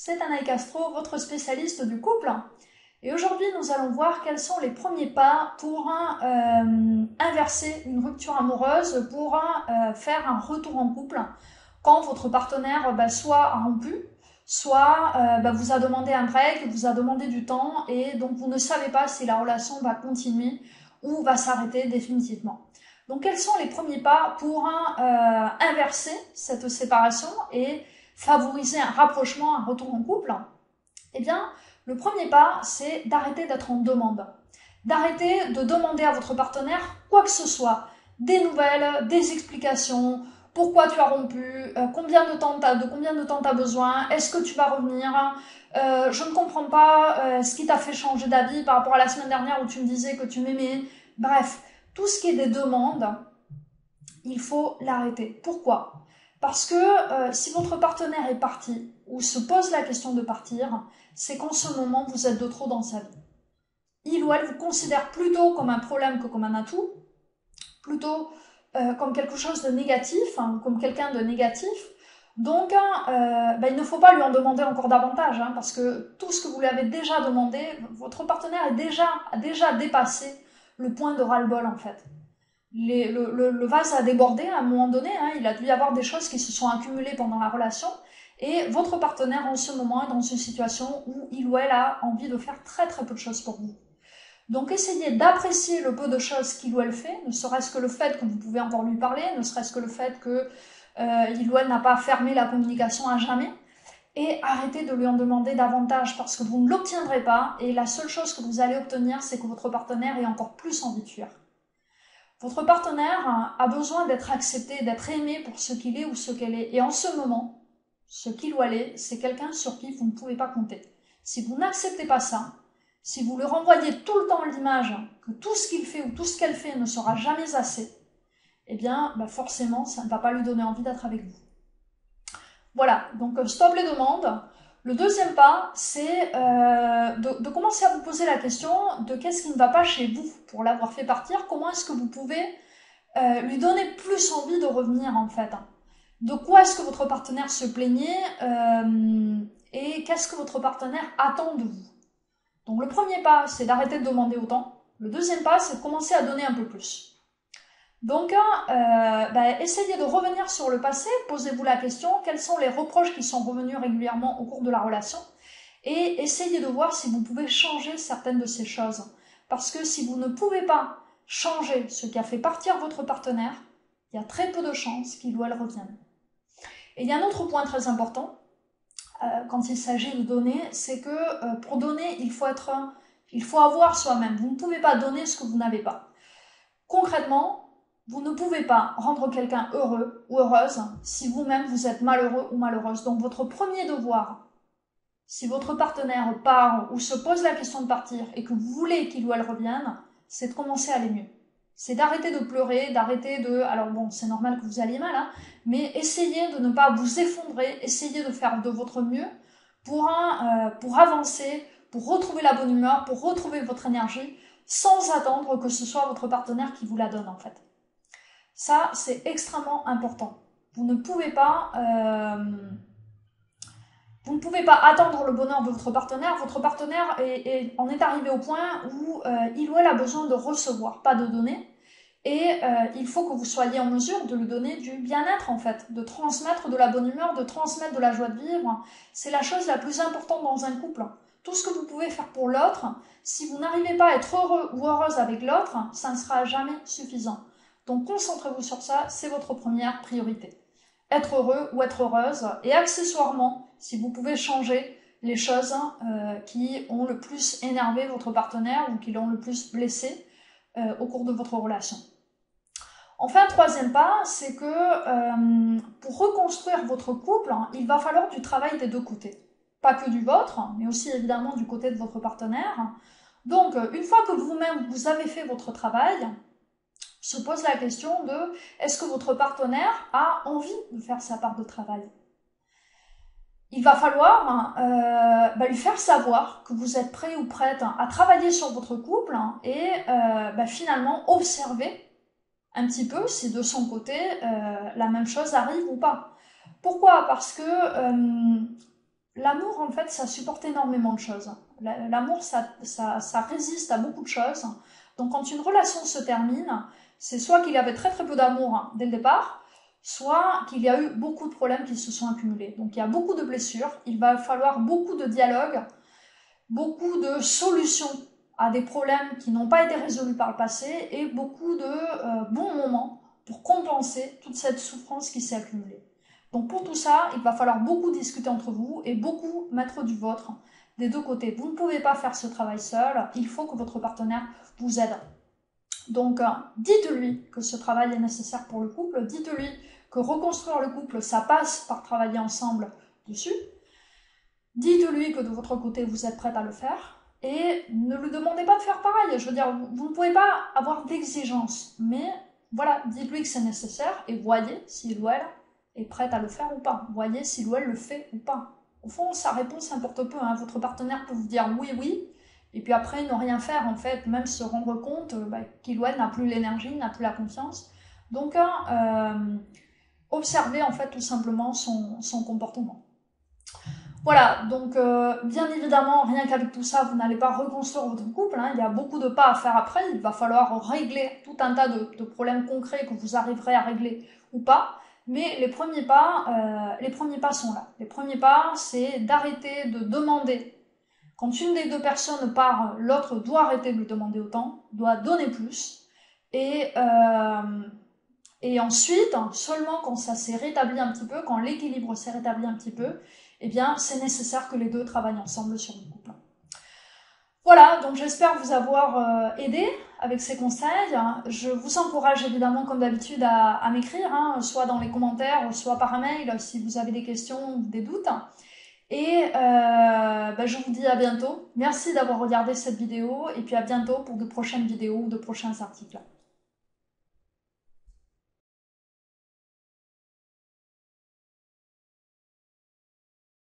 c'est Anaï Castro, votre spécialiste du couple. Et aujourd'hui, nous allons voir quels sont les premiers pas pour inverser une rupture amoureuse, pour faire un retour en couple quand votre partenaire soit a rompu, soit vous a demandé un break, vous a demandé du temps et donc vous ne savez pas si la relation va continuer ou va s'arrêter définitivement. Donc quels sont les premiers pas pour inverser cette séparation et favoriser un rapprochement, un retour en couple? Eh bien, le premier pas, c'est d'arrêter d'être en demande. D'arrêter de demander à votre partenaire quoi que ce soit. Des nouvelles, des explications, pourquoi tu as rompu, combien de temps tu as besoin, est-ce que tu vas revenir, je ne comprends pas ce qui t'a fait changer d'avis par rapport à la semaine dernière où tu me disais que tu m'aimais. Bref, tout ce qui est des demandes, il faut l'arrêter. Pourquoi ? Parce que si votre partenaire est parti ou se pose la question de partir, c'est qu'en ce moment, vous êtes de trop dans sa vie. Il ou elle vous considère plutôt comme un problème que comme un atout, plutôt comme quelque chose de négatif, comme quelqu'un de négatif. Donc, il ne faut pas lui en demander encore davantage, parce que tout ce que vous lui avez déjà demandé, votre partenaire a déjà dépassé le point de ras-le-bol, en fait. Le vase a débordé à un moment donné, il a dû y avoir des choses qui se sont accumulées pendant la relation, et votre partenaire en ce moment est dans une situation où il ou elle a envie de faire très très peu de choses pour vous. Donc essayez d'apprécier le peu de choses qu'il ou elle fait, ne serait-ce que le fait que vous pouvez encore lui parler, ne serait-ce que le fait que il ou elle n'a pas fermé la communication à jamais, et arrêtez de lui en demander davantage parce que vous ne l'obtiendrez pas, et la seule chose que vous allez obtenir, c'est que votre partenaire ait encore plus envie de fuir. Votre partenaire a besoin d'être accepté, d'être aimé pour ce qu'il est ou ce qu'elle est. Et en ce moment, ce qu'il ou elle est, c'est quelqu'un sur qui vous ne pouvez pas compter. Si vous n'acceptez pas ça, si vous lui renvoyez tout le temps l'image que tout ce qu'il fait ou tout ce qu'elle fait ne sera jamais assez, eh bien, forcément, ça ne va pas lui donner envie d'être avec vous. Voilà, donc stop les demandes. Le deuxième pas, c'est de commencer à vous poser la question de qu'est-ce qui ne va pas chez vous pour l'avoir fait partir. Comment est-ce que vous pouvez lui donner plus envie de revenir, en fait. De quoi est-ce que votre partenaire se plaignait et qu'est-ce que votre partenaire attend de vous. Donc le premier pas, c'est d'arrêter de demander autant. Le deuxième pas, c'est de commencer à donner un peu plus. Donc, essayez de revenir sur le passé, posez-vous la question, quels sont les reproches qui sont revenus régulièrement au cours de la relation, et essayez de voir si vous pouvez changer certaines de ces choses. Parce que si vous ne pouvez pas changer ce qui a fait partir votre partenaire, il y a très peu de chances qu'il ou elle revienne. Et il y a un autre point très important, quand il s'agit de donner, c'est que pour donner, il faut avoir soi-même. Vous ne pouvez pas donner ce que vous n'avez pas. Concrètement, vous ne pouvez pas rendre quelqu'un heureux ou heureuse si vous-même vous êtes malheureux ou malheureuse. Donc votre premier devoir, si votre partenaire part ou se pose la question de partir et que vous voulez qu'il ou elle revienne, c'est de commencer à aller mieux. C'est d'arrêter de pleurer, d'arrêter de... Alors bon, c'est normal que vous alliez mal, mais essayez de ne pas vous effondrer, essayez de faire de votre mieux pour avancer, pour retrouver la bonne humeur, pour retrouver votre énergie, sans attendre que ce soit votre partenaire qui vous la donne, en fait. Ça, c'est extrêmement important. Vous ne pouvez pas attendre le bonheur de votre partenaire. Votre partenaire en est arrivé au point où il ou elle a besoin de recevoir, pas de donner. Et il faut que vous soyez en mesure de lui donner du bien-être, en fait, de transmettre de la bonne humeur, de transmettre de la joie de vivre. C'est la chose la plus importante dans un couple. Tout ce que vous pouvez faire pour l'autre, si vous n'arrivez pas à être heureux ou heureuse avec l'autre, ça ne sera jamais suffisant. Donc concentrez-vous sur ça, c'est votre première priorité. Être heureux ou être heureuse, et accessoirement, si vous pouvez changer les choses qui ont le plus énervé votre partenaire ou qui l'ont le plus blessé au cours de votre relation. Enfin, troisième pas, c'est que pour reconstruire votre couple, il va falloir du travail des deux côtés. Pas que du vôtre, mais aussi évidemment du côté de votre partenaire. Donc, une fois que vous-même vous avez fait votre travail, se pose la question de est-ce que votre partenaire a envie de faire sa part de travail? Il va falloir lui faire savoir que vous êtes prêt ou prête à travailler sur votre couple et finalement observer un petit peu si de son côté la même chose arrive ou pas. Pourquoi? Parce que l'amour, en fait, ça supporte énormément de choses. L'amour, ça résiste à beaucoup de choses. Donc, quand une relation se termine, c'est soit qu'il y avait très très peu d'amour dès le départ, soit qu'il y a eu beaucoup de problèmes qui se sont accumulés. Donc, il y a beaucoup de blessures. Il va falloir beaucoup de dialogue, beaucoup de solutions à des problèmes qui n'ont pas été résolus par le passé et beaucoup de bons moments pour compenser toute cette souffrance qui s'est accumulée. Donc pour tout ça, il va falloir beaucoup discuter entre vous et beaucoup mettre du vôtre des deux côtés. Vous ne pouvez pas faire ce travail seul, il faut que votre partenaire vous aide. Donc dites-lui que ce travail est nécessaire pour le couple, dites-lui que reconstruire le couple, ça passe par travailler ensemble dessus. Dites-lui que de votre côté, vous êtes prête à le faire. Et ne lui demandez pas de faire pareil. Je veux dire, vous ne pouvez pas avoir d'exigence. Mais voilà, dites-lui que c'est nécessaire et voyez s'il ou elle est prête à le faire ou pas. Voyez s'il ou elle le fait ou pas. Au fond, sa réponse importe peu. Hein. Votre partenaire peut vous dire oui, oui. Et puis après, ne rien faire, en fait. Même se rendre compte qu'il ou elle n'a plus l'énergie, n'a plus la confiance. Donc, observez en fait tout simplement son comportement. Voilà, donc bien évidemment, rien qu'avec tout ça, vous n'allez pas reconstruire votre couple, hein. Il y a beaucoup de pas à faire après, il va falloir régler tout un tas de problèmes concrets que vous arriverez à régler ou pas, mais les premiers pas sont là. Les premiers pas, c'est d'arrêter de demander. Quand une des deux personnes part, l'autre doit arrêter de lui demander autant, doit donner plus, et ensuite, seulement quand ça s'est rétabli un petit peu, quand l'équilibre s'est rétabli un petit peu, eh bien, c'est nécessaire que les deux travaillent ensemble sur le couple. Voilà, donc j'espère vous avoir aidé avec ces conseils. Je vous encourage évidemment, comme d'habitude, à m'écrire, hein, soit dans les commentaires, soit par mail, si vous avez des questions ou des doutes. Et je vous dis à bientôt. Merci d'avoir regardé cette vidéo, et puis à bientôt pour de prochaines vidéos ou de prochains articles.